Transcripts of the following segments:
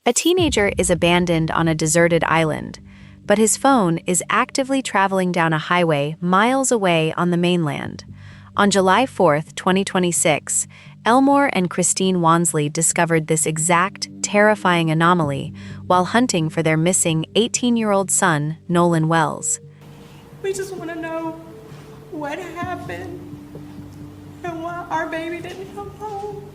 A teenager is abandoned on a deserted island, but his phone is actively traveling down a highway miles away on the mainland. On July 4, 2026, Elmore and Christine Wansley discovered this exact, terrifying anomaly while hunting for their missing 18-year-old son, Nolan Wells. We just want to know what happened and why our baby didn't come home.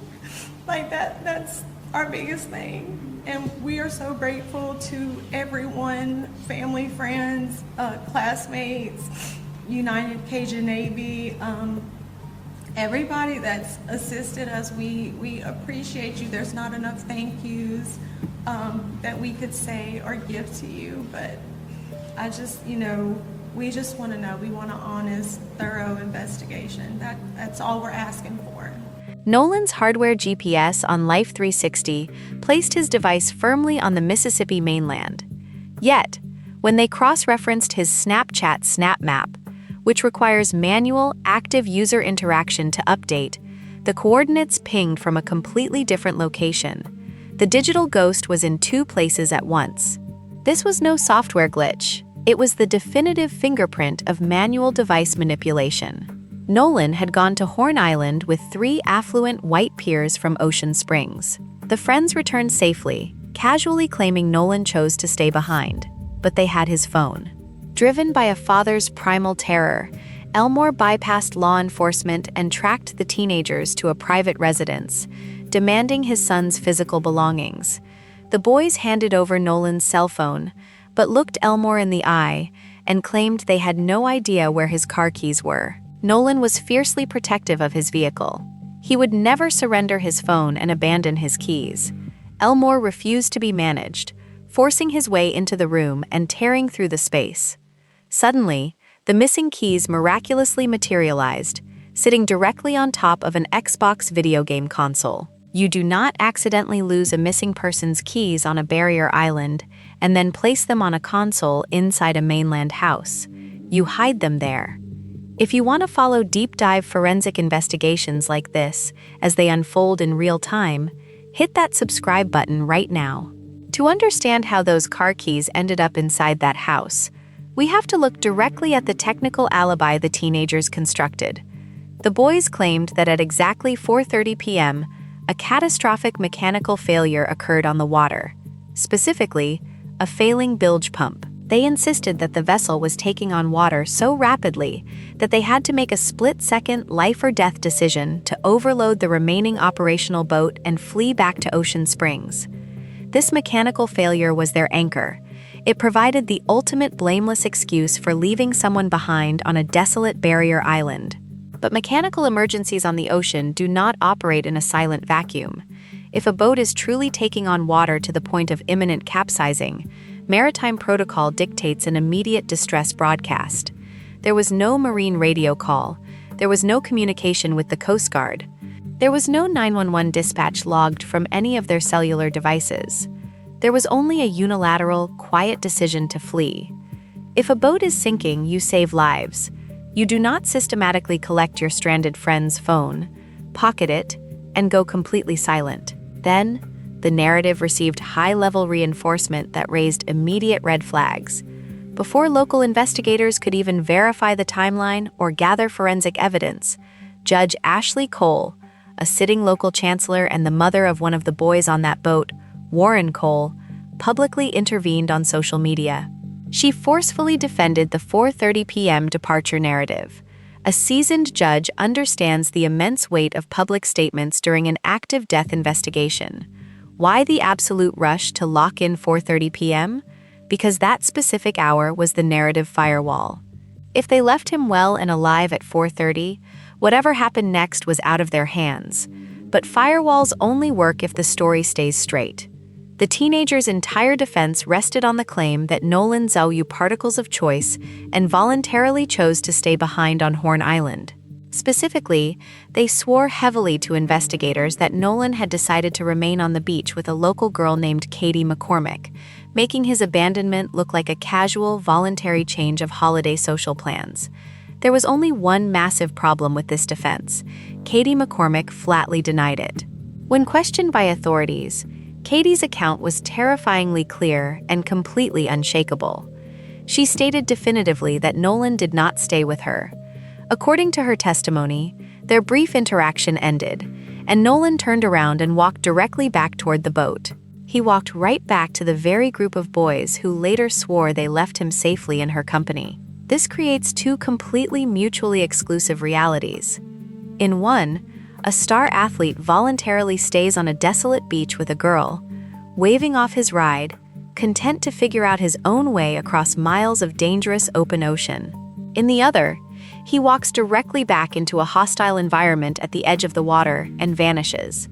Like that's our biggest thing. And we are so grateful to everyone, family, friends, classmates, United Cajun Navy, everybody that's assisted us. We appreciate you. There's not enough thank yous that we could say or give to you, but I just, we just want to know. We want an honest, thorough investigation. That's all we're asking for. Nolan's hardware GPS on Life 360 placed his device firmly on the Mississippi mainland. Yet, when they cross-referenced his Snapchat Snap Map, which requires manual, active user interaction to update, the coordinates pinged from a completely different location. The digital ghost was in two places at once. This was no software glitch. It was the definitive fingerprint of manual device manipulation. Nolan had gone to Horn Island with 3 affluent white peers from Ocean Springs. The friends returned safely, casually claiming Nolan chose to stay behind, but they had his phone. Driven by a father's primal terror, Elmore bypassed law enforcement and tracked the teenagers to a private residence, demanding his son's physical belongings. The boys handed over Nolan's cell phone, but looked Elmore in the eye and claimed they had no idea where his car keys were. Nolan was fiercely protective of his vehicle. He would never surrender his phone and abandon his keys. Elmore refused to be managed, forcing his way into the room and tearing through the space. Suddenly, the missing keys miraculously materialized, sitting directly on top of an Xbox video game console. You do not accidentally lose a missing person's keys on a barrier island and then place them on a console inside a mainland house. You hide them there. If you want to follow deep-dive forensic investigations like this as they unfold in real time, hit that subscribe button right now. To understand how those car keys ended up inside that house, we have to look directly at the technical alibi the teenagers constructed. The boys claimed that at exactly 4:30 p.m., a catastrophic mechanical failure occurred on the water, specifically, a failing bilge pump. They insisted that the vessel was taking on water so rapidly that they had to make a split-second life-or-death decision to overload the remaining operational boat and flee back to Ocean Springs. This mechanical failure was their anchor. It provided the ultimate blameless excuse for leaving someone behind on a desolate barrier island. But mechanical emergencies on the ocean do not operate in a silent vacuum. If a boat is truly taking on water to the point of imminent capsizing, maritime protocol dictates an immediate distress broadcast. There was no marine radio call. There was no communication with the Coast Guard. There was no 911 dispatch logged from any of their cellular devices. There was only a unilateral, quiet decision to flee. If a boat is sinking, you save lives. You do not systematically collect your stranded friend's phone, pocket it, and go completely silent. Then, the narrative received high-level reinforcement that raised immediate red flags. Before local investigators could even verify the timeline or gather forensic evidence, Judge Ashley Cole, a sitting local chancellor and the mother of one of the boys on that boat, Warren Cole, publicly intervened on social media. She forcefully defended the 4:30 p.m. departure narrative. A seasoned judge understands the immense weight of public statements during an active death investigation. Why the absolute rush to lock in 4:30 p.m.? Because that specific hour was the narrative firewall. If they left him well and alive at 4:30, whatever happened next was out of their hands. But firewalls only work if the story stays straight. The teenager's entire defense rested on the claim that Nolan Zhou particles of choice and voluntarily chose to stay behind on Horn Island. Specifically, they swore heavily to investigators that Nolan had decided to remain on the beach with a local girl named Katie McCormick, making his abandonment look like a casual, voluntary change of holiday social plans. There was only one massive problem with this defense. Katie McCormick flatly denied it. When questioned by authorities, Katie's account was terrifyingly clear and completely unshakable. She stated definitively that Nolan did not stay with her. According to her testimony, their brief interaction ended, and Nolan turned around and walked directly back toward the boat. He walked right back to the very group of boys who later swore they left him safely in her company. This creates two completely mutually exclusive realities. In one, a star athlete voluntarily stays on a desolate beach with a girl, waving off his ride, content to figure out his own way across miles of dangerous open ocean. In the other, he walks directly back into a hostile environment at the edge of the water and vanishes.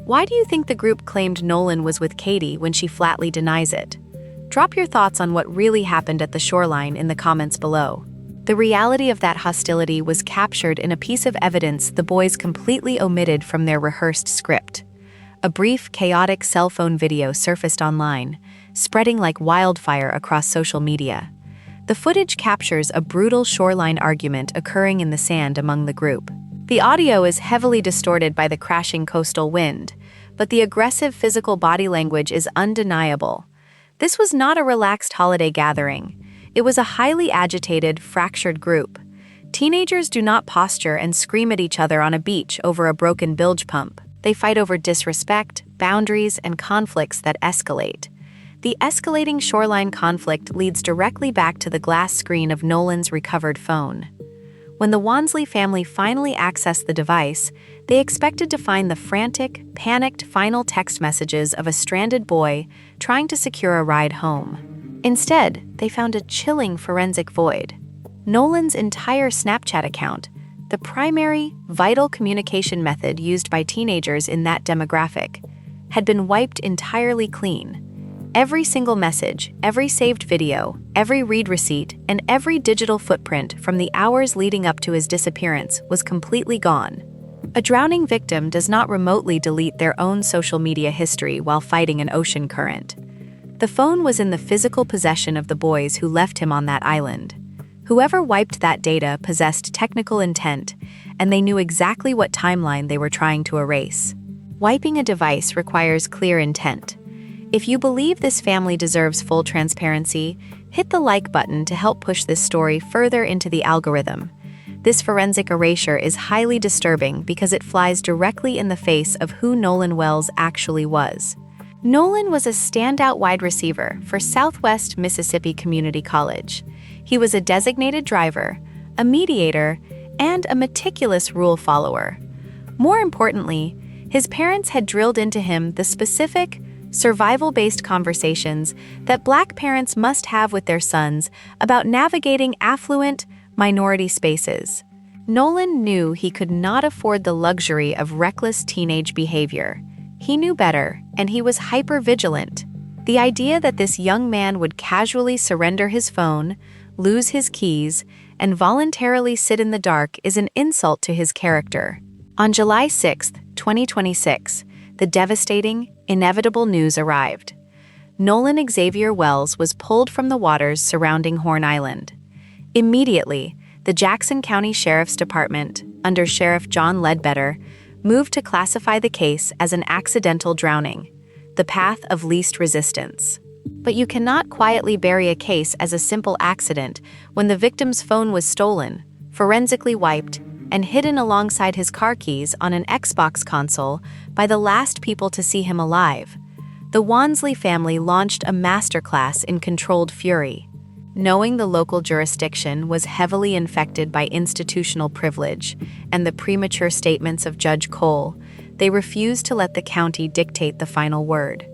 Why do you think the group claimed Nolan was with Katie when she flatly denies it? Drop your thoughts on what really happened at the shoreline in the comments below. The reality of that hostility was captured in a piece of evidence the boys completely omitted from their rehearsed script. A brief, chaotic cell phone video surfaced online, spreading like wildfire across social media. The footage captures a brutal shoreline argument occurring in the sand among the group. The audio is heavily distorted by the crashing coastal wind, but the aggressive physical body language is undeniable. This was not a relaxed holiday gathering. It was a highly agitated, fractured group. Teenagers do not posture and scream at each other on a beach over a broken bilge pump. They fight over disrespect, boundaries, and conflicts that escalate. The escalating shoreline conflict leads directly back to the glass screen of Nolan's recovered phone. When the Wansley family finally accessed the device, they expected to find the frantic, panicked final text messages of a stranded boy trying to secure a ride home. Instead, they found a chilling forensic void. Nolan's entire Snapchat account, the primary, vital communication method used by teenagers in that demographic, had been wiped entirely clean. Every single message, every saved video, every read receipt, and every digital footprint from the hours leading up to his disappearance was completely gone. A drowning victim does not remotely delete their own social media history while fighting an ocean current. The phone was in the physical possession of the boys who left him on that island. Whoever wiped that data possessed technical intent, and they knew exactly what timeline they were trying to erase. Wiping a device requires clear intent. If you believe this family deserves full transparency, hit the like button to help push this story further into the algorithm. This forensic erasure is highly disturbing because it flies directly in the face of who Nolan Wells actually was. Nolan was a standout wide receiver for Southwest Mississippi Community College. He was a designated driver, a mediator, and a meticulous rule follower. More importantly, his parents had drilled into him the specific, survival-based conversations that Black parents must have with their sons about navigating affluent, minority spaces. Nolan knew he could not afford the luxury of reckless teenage behavior. He knew better, and he was hyper-vigilant. The idea that this young man would casually surrender his phone, lose his keys, and voluntarily sit in the dark is an insult to his character. On July 6, 2026, the devastating, inevitable news arrived. Nolan Xavier Wells was pulled from the waters surrounding Horn Island. Immediately, the Jackson County Sheriff's Department, under Sheriff John Ledbetter, moved to classify the case as an accidental drowning, the path of least resistance. But you cannot quietly bury a case as a simple accident when the victim's phone was stolen, forensically wiped, and hidden alongside his car keys on an Xbox console by the last people to see him alive. The Wansley family launched a masterclass in controlled fury. Knowing the local jurisdiction was heavily infected by institutional privilege and the premature statements of Judge Cole, they refused to let the county dictate the final word.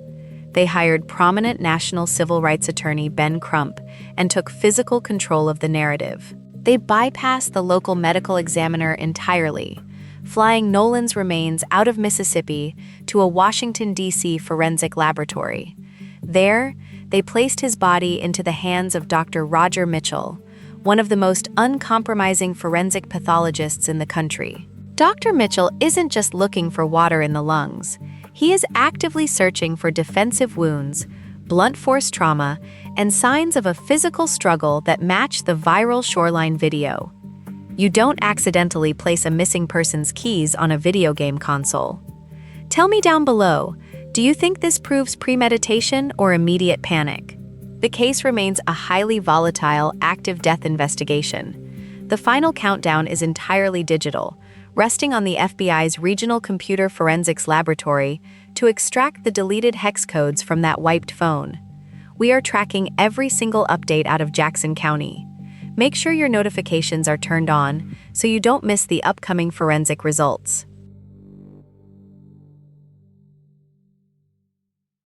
They hired prominent national civil rights attorney Ben Crump and took physical control of the narrative. They bypassed the local medical examiner entirely, flying Nolan's remains out of Mississippi to a Washington, D.C. forensic laboratory. There, they placed his body into the hands of Dr. Roger Mitchell, one of the most uncompromising forensic pathologists in the country. Dr. Mitchell isn't just looking for water in the lungs. He is actively searching for defensive wounds, blunt force trauma, and signs of a physical struggle that match the viral shoreline video. You don't accidentally place a missing person's keys on a video game console. Tell me down below, Do you think this proves premeditation or immediate panic? The case remains a highly volatile, active death investigation. The final countdown is entirely digital, resting on the FBI's Regional Computer Forensics Laboratory to extract the deleted hex codes from that wiped phone. We are tracking every single update out of Jackson County. Make sure your notifications are turned on so you don't miss the upcoming forensic results.